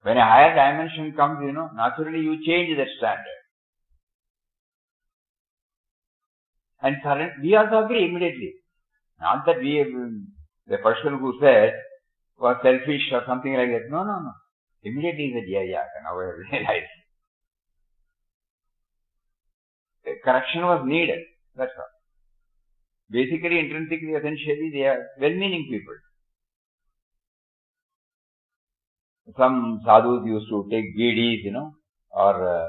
When a higher dimension comes, naturally you change that standard. And we also agree immediately. Not that we the person who said was selfish or something like that. No. Immediately he said, yeah, now I realize. Correction was needed. That's all. Basically, intrinsically, essentially, they are well-meaning people. Some sadhus used to take BDs, or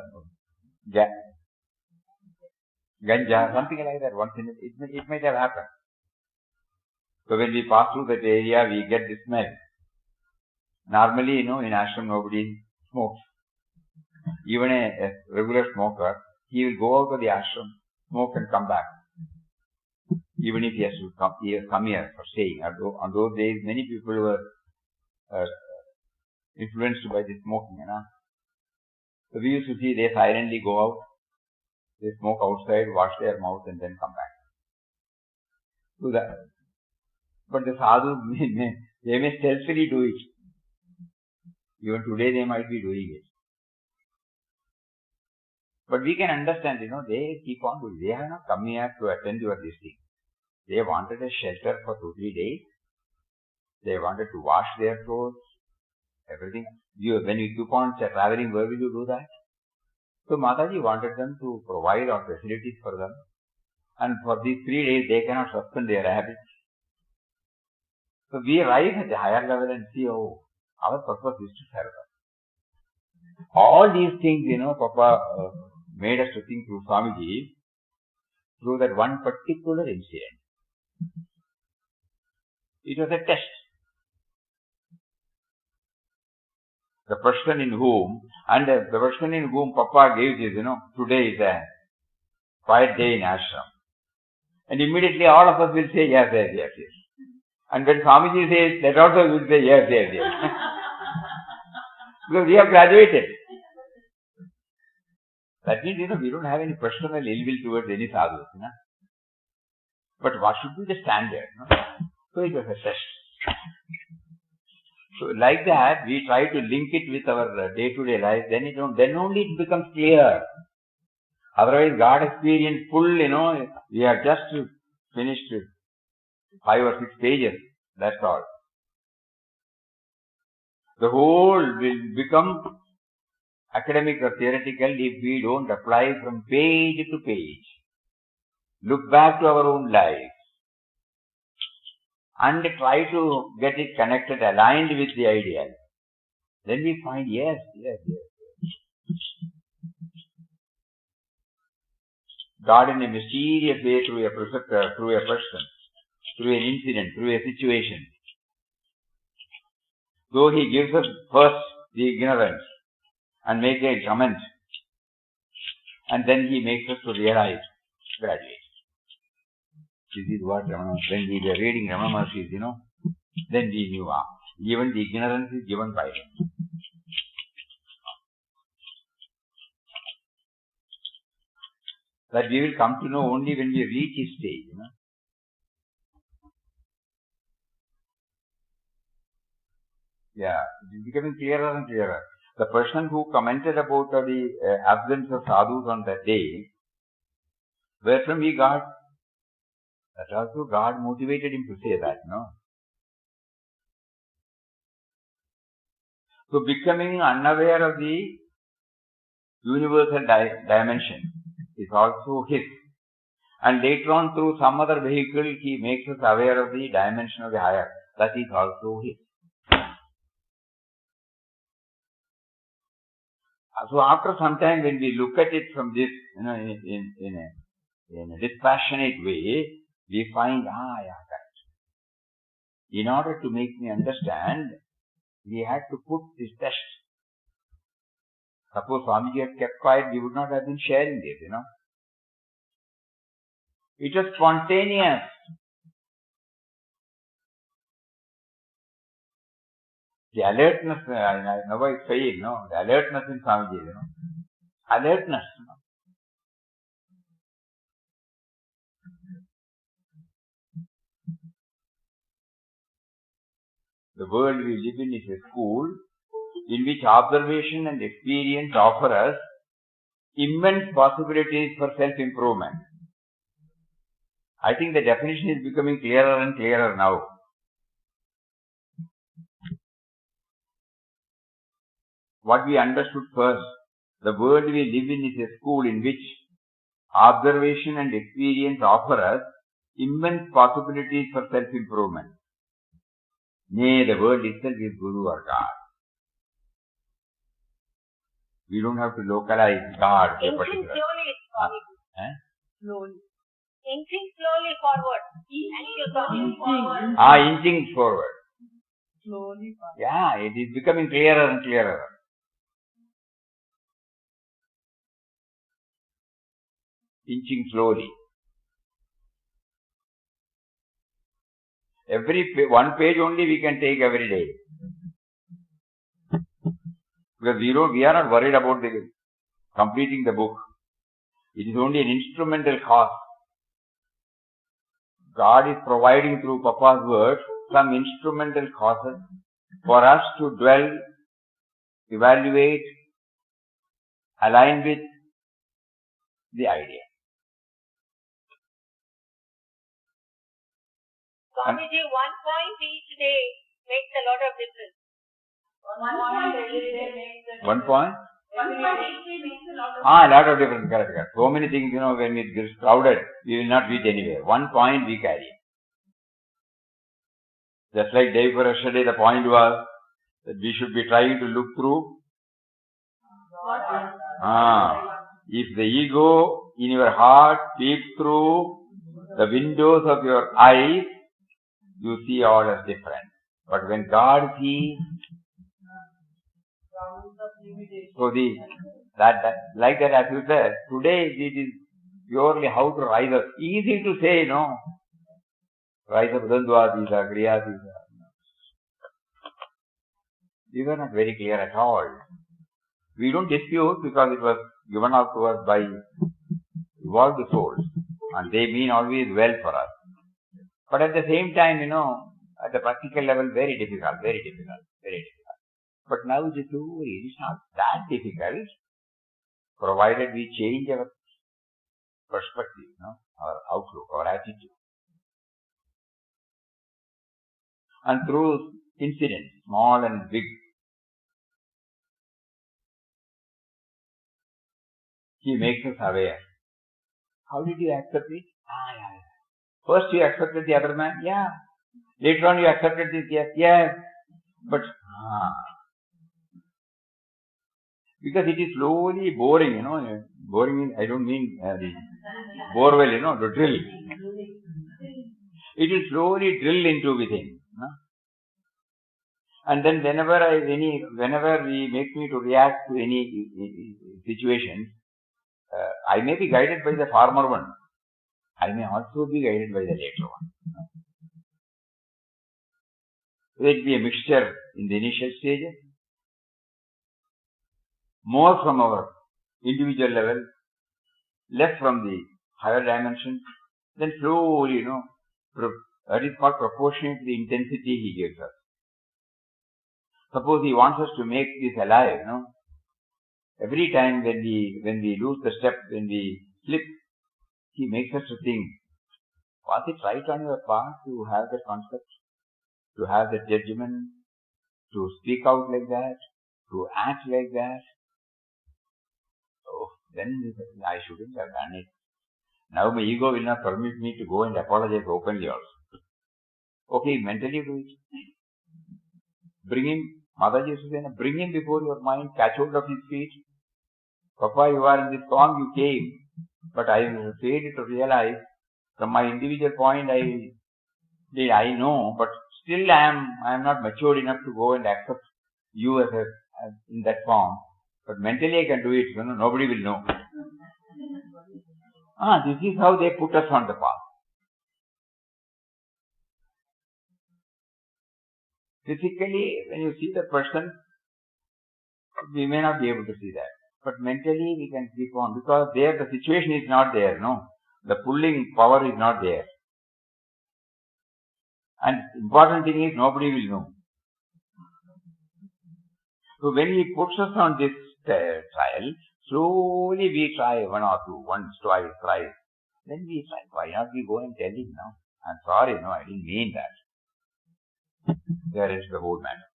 ganja, something like that. Once in it might have happened. So when we pass through that area, we get the smell. Normally, in ashram, nobody smokes. Even a regular smoker, he will go out of the ashram, smoke and come back. Even if he has come here for staying. On those days, many people were influenced by the smoking. So we used to see they silently go out, they smoke outside, wash their mouth and then come back. So but the sadhus, they may stealthily do it. Even today they might be doing it. But we can understand, they keep on doing. They have not come here to attend your this thing. They wanted a shelter for 2-3 days. They wanted to wash their clothes, everything. When you keep on traveling, where will you do that? So Mataji wanted them to provide all facilities for them. And for these 3 days, they cannot suspend their habits. So we arrive at the higher level and see, our purpose is to serve them. All these things, Papa made us to think through Swamiji, through that one particular incident. It was a test. The person in whom Papa gave this, today is a quiet day in ashram. And immediately all of us will say yes. And when Swamiji says that also we will say yes. Because we have graduated. That means, we don't have any personal ill will towards any sadhus. But what should be the standard? So it was a test. So like that, we try to link it with our day-to-day life, then only it becomes clear. Otherwise, God experience full, we have just finished 5 or 6 pages. That's all. The whole will become academic or theoretical if we don't apply from page to page. Look back to our own life and try to get it connected, aligned with the ideal. Then we find, yes. God in a mysterious way through a preceptor, through a person, through an incident, through a situation. Though He gives us first the ignorance and make a comment, and then He makes us to realize, graduate. This is what Ramana, when we were reading Ramana Maharshi's, then we knew, even the ignorance is given by Him. That we will come to know only when we reach His stage, Yeah, it is becoming clearer and clearer. The person who commented about the absence of sadhus on that day, where from he got, that also God motivated him to say that, So becoming unaware of the universal dimension is also his. And later on through some other vehicle, he makes us aware of the dimension of the higher. That is also his. So after some time when we look at it from this, in a dispassionate way, we find, correct. In order to make me understand, we had to put this test. Suppose Swamiji had kept quiet, we would not have been sharing this, It was spontaneous. The alertness, I never say, the alertness in Swamiji, alertness, The world we live in is a school in which observation and experience offer us immense possibilities for self-improvement. I think the definition is becoming clearer and clearer now. what we understood first. The world we live in is a school in which observation and experience offer us immense possibilities for self-improvement. Nay, the world itself is Guru or God. We don't have to localize God to a Inching particular. slowly, Swami. Slowly. Inching slowly forward. And you're coming forward. Inching forward. Slowly. Fast. Yeah, it is becoming clearer and clearer. Inching slowly. One page only we can take every day. Because we are not worried about completing the book. It is only an instrumental cause. God is providing through Papa's words some instrumental causes for us to dwell, evaluate, align with the idea. Swamiji, 1 point each day makes a lot of difference. 1 point every day makes a 1 point? 1 point each day makes a lot of A lot of difference. Correct. So many things, when it gets crowded, we will not reach anywhere. 1 point we carry. Just like day before yesterday, the point was that we should be trying to look through. If the ego in your heart peeps through the windows of your eyes, you see all as different. But when God sees, so like that, as you said, today it is purely how to rise up. Easy to say, no. Rise up, Dandvatisa, Kriyatisa. These are not very clear at all. We don't dispute because it was given out to us by evolved souls. And they mean always well for us. But at the same time, at the practical level, very difficult. But now it is not that difficult, provided we change our perspective, our outlook, our attitude. And through incidents, small and big, He makes us aware. How did you accept it? Yeah. First you accepted the other man? Yeah. Later on you accepted this? Yes. But, because it is slowly boring, Boring, I don't mean the borewell, to drill. It will slowly drill into within. And then whenever he makes me to react to any situation, I may be guided by the former one. I may also be guided by the later one. There will be a mixture in the initial stages, more from our individual level, less from the higher dimension, then slowly, that is called proportionate to the intensity He gives us. Suppose He wants us to make this alive, every time when we lose the step, when we slip, He makes us to think, was it right on your part to have that concept, to have that judgment, to speak out like that, to act like that? Oh, then I shouldn't have done it. Now my ego will not permit me to go and apologize openly also. Okay, mentally do it. Bring him, Mataji used to say, bring him before your mind, catch hold of his feet. Papa, you are in this form, you came, but I failed to realize from my individual point I know, but still I am not matured enough to go and accept you as in that form. But mentally I can do it, nobody will know. This is how they put us on the path. Physically, when you see the person, we may not be able to see that. But mentally we can keep on, because there the situation is not there, The pulling power is not there. And important thing is nobody will know. So when He puts us on this trial, slowly we try one or two, once, twice, thrice. Then we try. Why not we go and tell Him now? I'm sorry, I didn't mean that. There is the whole matter.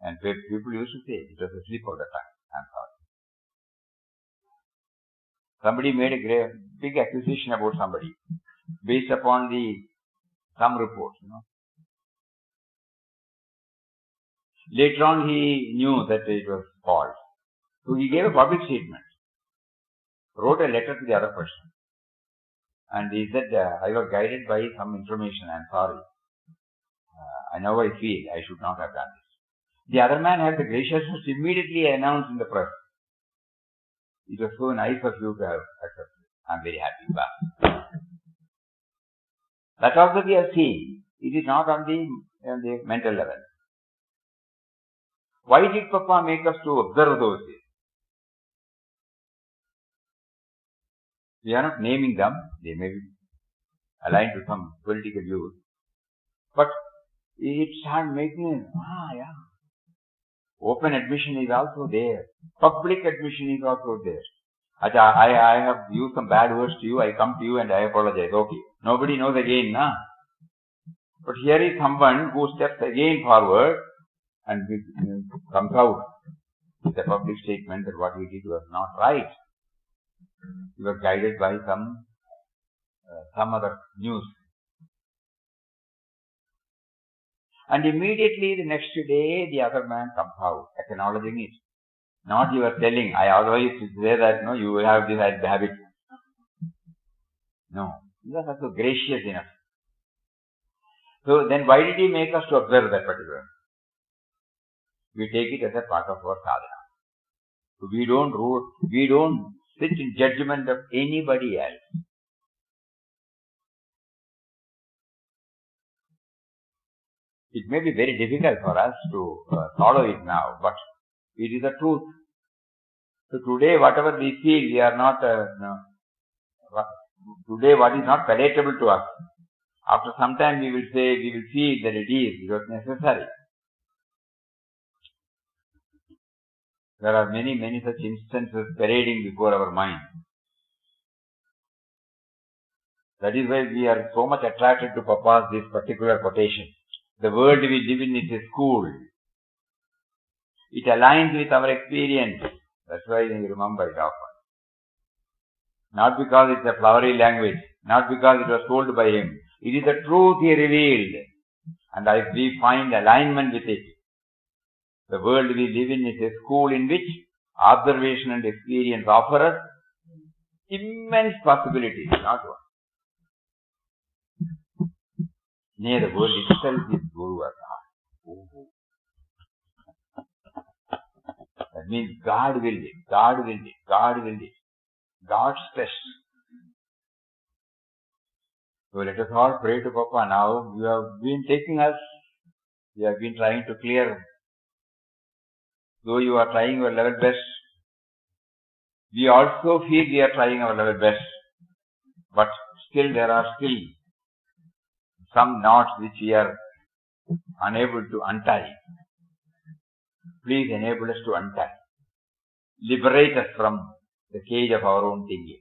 And people used to say it was a slip of the tongue. I'm sorry. Somebody made a big accusation about somebody based upon some reports, Later on, he knew that it was false. So he gave a public statement, wrote a letter to the other person. And he said, I was guided by some information. I'm sorry. I know I feel I should not have done this. The other man had the graciousness to immediately announce in the press. It was so nice of you to have accepted. I'm very happy. That also we have seen. It is not on the mental level. Why did Papa make us to observe those things? We are not naming them. They may be aligned to some political views. But it started making, open admission is also there. Public admission is also there. I have used some bad words to you. I come to you and I apologize. Okay. Nobody knows again, na? But here is someone who steps again forward and comes out with a public statement that what he did was not right. He was guided by some other news. And immediately the next day, the other man comes out, acknowledging it. Not you are telling, I always say that, you will have this habit. No, he was also gracious enough. So then why did he make us to observe that particular? We take it as a part of our sadhana. So we don't sit in judgment of anybody else. It may be very difficult for us to follow it now, but it is the truth. So today, whatever we feel, we are not, today what is not palatable to us, after some time we will feel that it was necessary. There are many such instances parading before our mind. That is why we are so much attracted to Papa's this particular quotation. The world we live in is a school. It aligns with our experience. That's why we remember it often. Not because it's a flowery language, not because it was told by him. It is the truth he revealed. And we find alignment with it. The world we live in is a school in which observation and experience offer us immense possibilities, not one. Nay, the world itself is Guru Artha. That means God willed it, God willed it, God willed it. God's test. So let us all pray to Papa now. You have been taking us, we have been trying to clear. Though you are trying your level best, we also feel we are trying our level best. But still there are some knots which we are unable to untie. Please enable us to untie. Liberate us from the cage of our own thinking.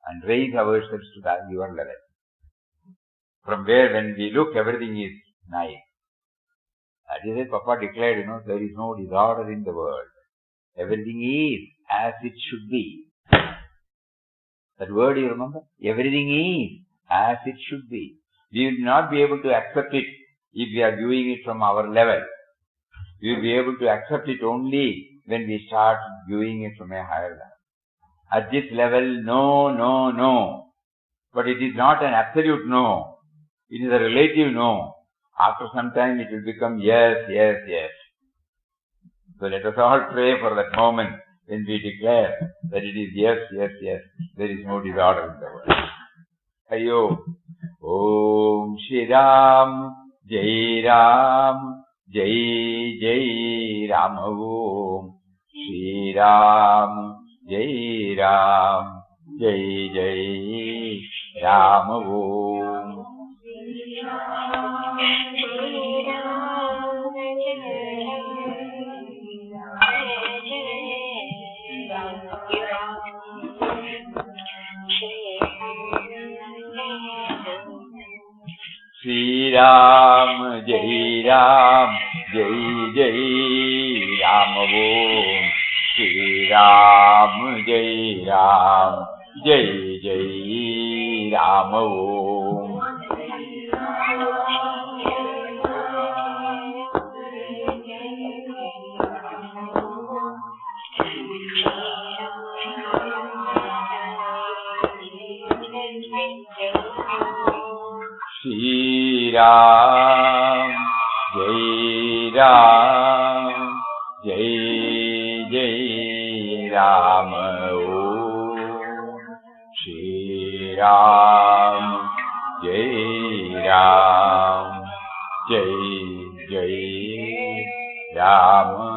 And raise ourselves to your level. From where when we look, everything is nice. That is why Papa declared, there is no disorder in the world. Everything is as it should be. That word you remember? Everything is as it should be. We will not be able to accept it if we are viewing it from our level. We will be able to accept it only when we start viewing it from a higher level. At this level, no. But it is not an absolute no. It is a relative no. After some time it will become yes. So let us all pray for that moment when we declare that it is yes. There is no disorder in the world. Ayo. Om Shri Ram, Jai Ram, Jai Ram. Om Shri Ram, Jai Ram, Jai Ram. Om. Shri Ram, Jai Ram, Jai Jai Ram Om. Shri Ram, Jai Ram, Jai Jai Ram Om. Shri Ram, Jai Ram, Jai Jai Ram Om. Shri Ram, Jai Ram, Jai Jai Ram